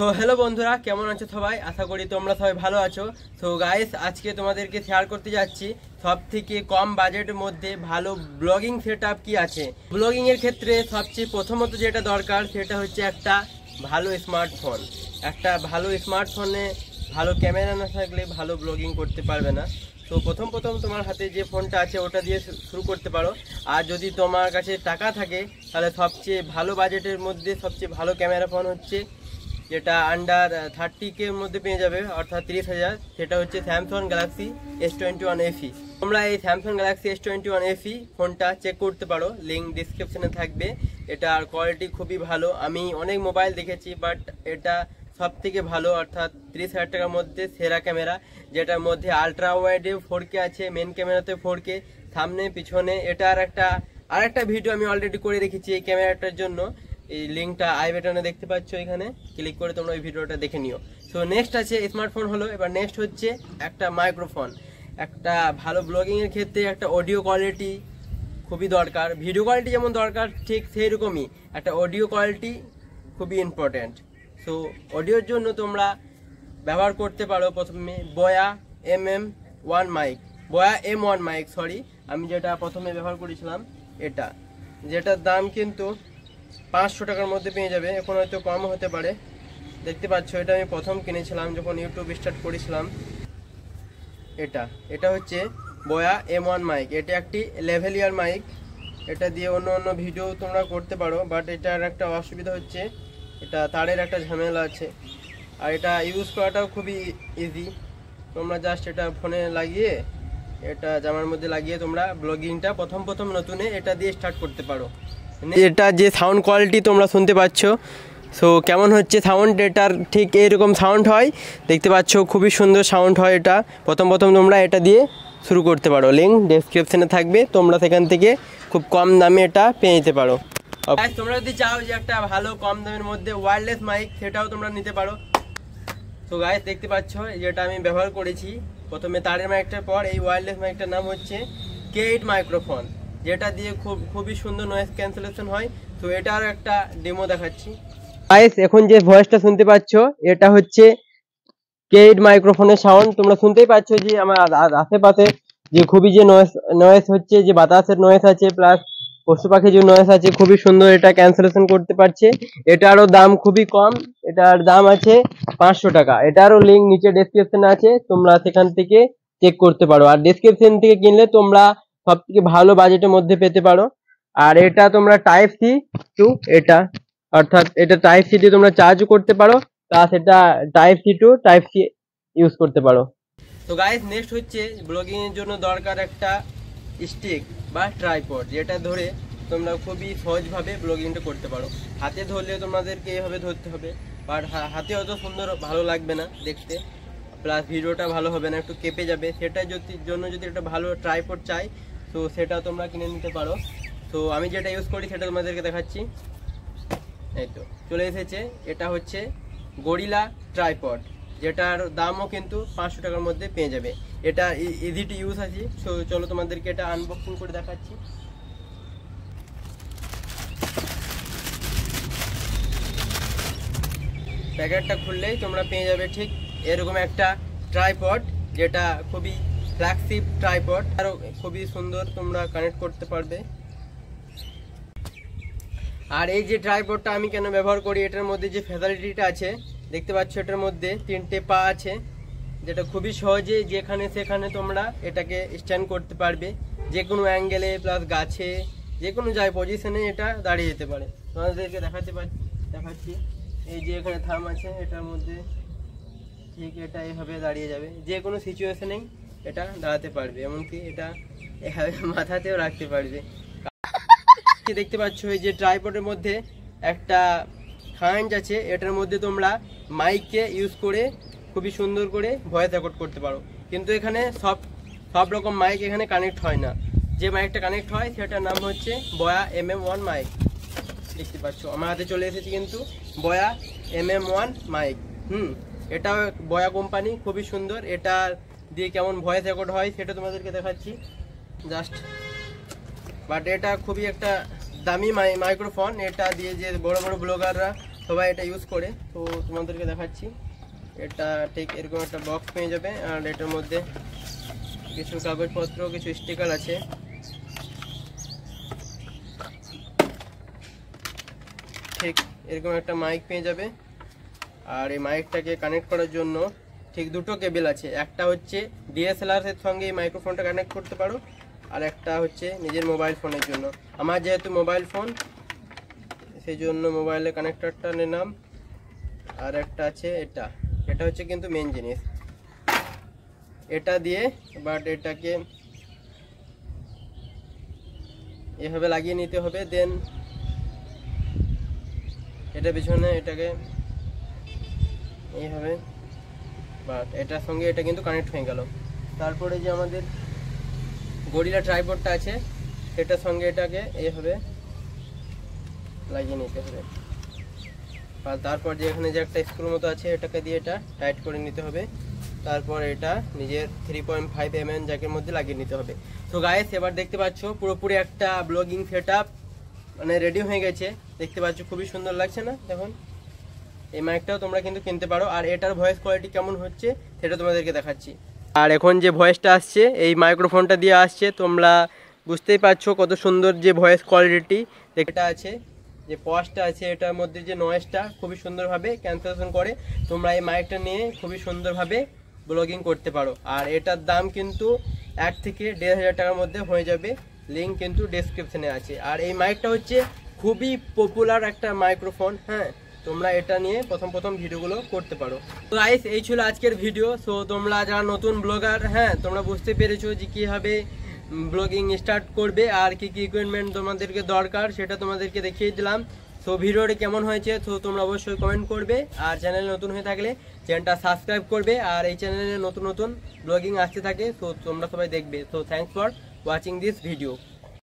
তো হ্যালো বন্ধুরা, কেমন আছো সবাই? আশা করি তোমরা সবাই ভালো আছো। তো গাইস, আজকে তোমাদেরকে শেয়ার করতে যাচ্ছি সব থেকে কম বাজেটের মধ্যে ভালো ব্লগিং সেটআপ কি আছে। ব্লগিং এর ক্ষেত্রে সবচেয়ে প্রথমত যেটা দরকার সেটা হচ্ছে একটা ভালো স্মার্টফোন। একটা ভালো স্মার্টফোনে ভালো ক্যামেরা না থাকলে ভালো ব্লগিং করতে পারবে না। তো প্রথম তোমার হাতে যে ফোনটা আছে ওটা দিয়ে শুরু করতে পারো। আর যদি তোমার কাছে টাকা থাকে তাহলে সবচেয়ে ভালো বাজেটের মধ্যে সবচেয়ে ভালো ক্যামেরা ফোন হচ্ছে যেটা আন্ডার 30K এর মধ্যে পেয়ে যাবে, অর্থাৎ 30,000। সেটা হচ্ছে স্যামসাং গ্যালাক্সি S21 FE। তোমরা এই স্যামসাং গ্যালাক্সি S21 FE ফোনটা চেক করতে পারো, লিঙ্ক ডিসক্রিপশনে থাকবে। এটার কোয়ালিটি খুবই ভালো। আমি অনেক মোবাইল দেখেছি, বাট এটা সব থেকে ভালো, অর্থাৎ 30,000 টাকার মধ্যে সেরা ক্যামেরা, যেটার মধ্যে আলট্রা ওয়াইডে 4K আছে, মেন ক্যামেরাতে 4K, সামনে পিছনে। এটার আরেকটা ভিডিও আমি অলরেডি করে রেখেছি এই ক্যামেরাটার জন্য। এই লিঙ্কটা আই বাটনে দেখতে পাচ্ছ, এখানে ক্লিক করে তোমরা ওই ভিডিওটা দেখে নিও। সো নেক্সট আছে স্মার্টফোন হলো, এবার নেক্সট হচ্ছে একটা মাইক্রোফোন। একটা ভালো ব্লগিং এর ক্ষেত্রে একটা অডিও কোয়ালিটি খুবই দরকার। ভিডিও কোয়ালিটি যেমন দরকার ঠিক সেই রকমই একটা অডিও কোয়ালিটি খুবই ইম্পর্টেন্ট। সো অডিওর জন্য তোমরা ব্যবহার করতে পারো প্রথমে বয়া MM1 মাইক, বয়া M1 মাইক, সরি। আমি যেটা প্রথমে ব্যবহার করেছিলাম এটা, যেটার দাম কিন্তু 500 টাকার মধ্যে পেয়ে যাবে, এখন হয়তো কম হতে পারে। দেখতে পাচ্ছ, এটা আমি প্রথম কিনেছিলাম যখন ইউটিউব স্টার্ট করেছিলাম। এটা হচ্ছে বয়া M1 মাইক। এটা একটি লেভেলিয়ার মাইক। এটা দিয়ে অন্য ভিডিও তোমরা করতে পারো, বাট এটার একটা অসুবিধা হচ্ছে এটা তারের একটা ঝামেলা আছে। আর এটা ইউজ করাটাও খুবই ইজি। তোমরা জাস্ট এটা ফোনে লাগিয়ে, এটা জামার মধ্যে লাগিয়ে তোমরা ব্লগিংটা প্রথম নতুনে এটা দিয়ে স্টার্ট করতে পারো। এটা যে সাউন্ড কোয়ালিটি তোমরা শুনতে পাচ্ছ, সো কেমন হচ্ছে সাউন্ড, এটার ঠিক এরকম সাউন্ড হয়। দেখতে পাচ্ছ খুবই সুন্দর সাউন্ড হয় এটা। প্রথম তোমরা এটা দিয়ে শুরু করতে পারো, লিঙ্ক ডেসক্রিপশনে থাকবে, তোমরা সেখান থেকে খুব কম দামে এটা পেয়ে নিতে পারো। তোমরা যদি চাও যে একটা ভালো কম দামের মধ্যে ওয়্যারলেস মাইক, সেটাও তোমরা নিতে পারো। তো গাইস, দেখতে পাচ্ছ যেটা আমি ব্যবহার করেছি প্রথমে তারের মাইকটার পর এই ওয়্যারলেস মাইকটার নাম হচ্ছে K8 মাইক্রোফোন, যেটা দিয়ে খুবই সুন্দর নয়েজ ক্যান্সেলেশন হয়। তো এটার একটা ডেমো দেখাচ্ছি। গাইস, এখন যে ভয়েসটা শুনতে পাচ্ছ এটা হচ্ছে K8 মাইক্রোফোনের সাউন্ড। তোমরা শুনতেই পাচ্ছ যে আমার আশেপাশে যে খুবই যে নয়েজ হচ্ছে, যে বাতাসের নয়েজ আছে প্লাস পশু পাখি যে নয়েজ আছে, খুবই সুন্দর এটা ক্যান্সেলেশন করতে পারছে। এটারও দাম খুবই কম, এটার দাম আছে 500 টাকা। এটারও লিঙ্ক নিচে ডেসক্রিপশনে আছে, তোমরা সেখান থেকে চেক করতে পারো। আর ডেসক্রিপশন থেকে কিনলে তোমরা সব থেকে ভালো বাজেটের মধ্যে পেতে পারো। আর এটা তোমরা টাইপ সি টু, এটা অর্থাৎ এটা টাইপ সি দিয়ে তোমরা চার্জও করতে পারো, প্লাস এটা type C to type C use করতে পারো। তো গাইস, নেক্সট হচ্ছে ব্লগিং এর জন্য দরকার একটা স্টিক বা ট্রাইপড, যেটা ধরে তোমরা খুবই সহজভাবে ব্লগিংটা করতে পারো। হাতে ধরলে তোমাদেরকে এইভাবে ধরতে হবে, বাট হাতে অত সুন্দর ভালো লাগবে না দেখতে, প্লাস ভিডিওটা ভালো হবে না, একটু কেঁপে যাবে। সেটার জন্য যদি একটা ভালো ট্রাইপড চাই, তো সেটা তোমরা কিনে নিতে পারো। তো আমি যেটা ইউজ করি সেটা তোমাদেরকে দেখাচ্ছি। এই তো চলে এসেছে, এটা হচ্ছে গরিলা ট্রাইপড, যেটার দামও কিন্তু 500 টাকার মধ্যে পেয়ে যাবে। এটা ইজি টু ইউজ আছে। সো চলো তোমাদেরকে এটা আনবক্সিং করে দেখাচ্ছি। প্যাকেটটা খুললেই তোমরা পেয়ে যাবে ঠিক এরকম একটা ট্রাইপড, যেটা খুবই ফ্ল্যাগশিপ ট্রাইপড, আরও খুবই সুন্দর, তোমরা কানেক্ট করতে পারবে। আর এই যে ট্রাইপডটা আমি কেন ব্যবহার করি, এটার মধ্যে যে ফ্যাসিলিটিটা আছে দেখতে পাচ্ছ, এটার মধ্যে 3টে পা আছে, যেটা খুবই সহজে যেখানে সেখানে তোমরা এটাকে স্ট্যান্ড করতে পারবে, যে কোনো অ্যাঙ্গেলে, প্লাস গাছে, যে কোনো যায় পজিশনে এটা দাঁড়িয়ে যেতে পারে। তোমাদেরকে দেখাচ্ছি। এই যে এখানে থাম আছে, এটার মধ্যে ঠিক এটা এইভাবে দাঁড়িয়ে যাবে, যে কোনো সিচুয়েশনেই এটা দাঁড়াতে পারবে, এমনকি এটা এভাবে মাথাতেও রাখতে পারবে। দেখতে পাচ্ছ এই যে ট্রাইপডের মধ্যে একটা খাঞ্জ আছে, এটার মধ্যে তোমরা মাইককে ইউজ করে খুবই সুন্দর করে ভয়েস রেকর্ড করতে পারো। কিন্তু এখানে সব রকম মাইক এখানে কানেক্ট হয় না। যে মাইকটা কানেক্ট হয় সেটার নাম হচ্ছে বয়া MM1 মাইক। দেখতে পাচ্ছ আমার হাতে চলে এসেছে কিন্তু বয়া MM1 মাইক। এটাও বয়া কোম্পানি, খুবই সুন্দর। এটা দিয়ে কেমন ভয়েস রেকর্ড হয় সেটা তোমাদেরকে দেখাচ্ছি জাস্ট। বাট এটা খুবই একটা দামি মাইক্রোফোন। এটা দিয়ে যে বড় বড় ব্লগাররা সবাই এটা ইউজ করে। তো তোমাদেরকে দেখাচ্ছি, এটা ঠিক এরকম একটা বক্স পেয়ে যাবে, আর এটার মধ্যে কিছু কাগজপত্র, কিছু স্টিকার আছে। ঠিক এরকম একটা মাইক পেয়ে যাবে, আর এই মাইকটাকে কানেক্ট করার জন্য ঠিক দুটো কেবল আছে। একটা হচ্ছে ডিএসএলআর এর সঙ্গে এই মাইক্রোফোনটা কানেক্ট করতে পারো, আর একটা হচ্ছে নিজের মোবাইল ফোনের জন্য। আমার যেহেতু মোবাইল ফোন, সেই জন্য মোবাইলের কানেক্টরটা নিলাম। আর একটা আছে এটা হচ্ছে কিন্তু মেন জিনিস, এটা দিয়ে বাট এটাকে এভাবে লাগিয়ে নিতে হবে। দেন এটা পিছনে এটাকে এইভাবে, বাট এটার সঙ্গে এটা কিন্তু কানেক্ট হয়ে গেল। তারপরে যে আমাদের গরিলা ট্রাইপডটা আছে, এটার সঙ্গে এটাকে এইভাবে লাগিয়ে নিতে হবে। আর তারপর যে এখানে যে একটা স্ক্রু মতো আছে, এটাকে দিয়ে এটা টাইট করে নিতে হবে। তারপর এটা নিজের 3.5 mm জ্যাকের মধ্যে লাগিয়ে নিতে হবে। তো গাইস, এবার দেখতে পাচ্ছ পুরোপুরি একটা ব্লগিং সেটআপ মানে রেডি হয়ে গেছে। দেখতে পাচ্ছ খুবই সুন্দর লাগছে না? এখন এই মাইকটাও তোমরা কিন্তু কিনতে পারো, আর এটার ভয়েস কোয়ালিটি কেমন হচ্ছে সেটা তোমাদেরকে দেখাচ্ছি। আর এখন যে ভয়েসটা আসছে এই মাইক্রোফোনটা দিয়ে আসছে, তোমরা বুঝতেই পারছো কত সুন্দর যে ভয়েস কোয়ালিটি এটা আছে। যে পজটা আছে এটার মধ্যে যে নয়েজটা খুবই সুন্দরভাবে ক্যান্সেলেশন করে। তোমরা এই মাইকটা নিয়ে খুবই সুন্দরভাবে ব্লগিং করতে পারো। আর এটার দাম কিন্তু 1 থেকে 1,500 টাকার মধ্যে হয়ে যাবে, লিঙ্ক কিন্তু ডেসক্রিপশনে আছে। আর এই মাইকটা হচ্ছে খুবই পপুলার একটা মাইক্রোফোন। হ্যাঁ, তোমরা এটা নিয়ে প্রথম ভিডিওগুলো করতে পারো। তো গাইস, এই ছিল আজকের ভিডিও। সো তোমরা যারা নতুন ব্লগার, হ্যাঁ তোমরা বুঝতে পেরেছো যে কীভাবে ব্লগিং স্টার্ট করবে আর কি কি ইকুইপমেন্ট তোমাদেরকে দরকার সেটা তোমাদেরকে দেখিয়ে দিলাম। তো ভিডিওটি কেমন হয়েছে তো তোমরা অবশ্যই কমেন্ট করবে, আর চ্যানেল নতুন হয়ে থাকলে চ্যানেলটা সাবস্ক্রাইব করবে। আর এই চ্যানেলে নতুন ব্লগিং আসতে থাকে, তো তোমরা সবাই দেখবে। তো thanks for watching this video.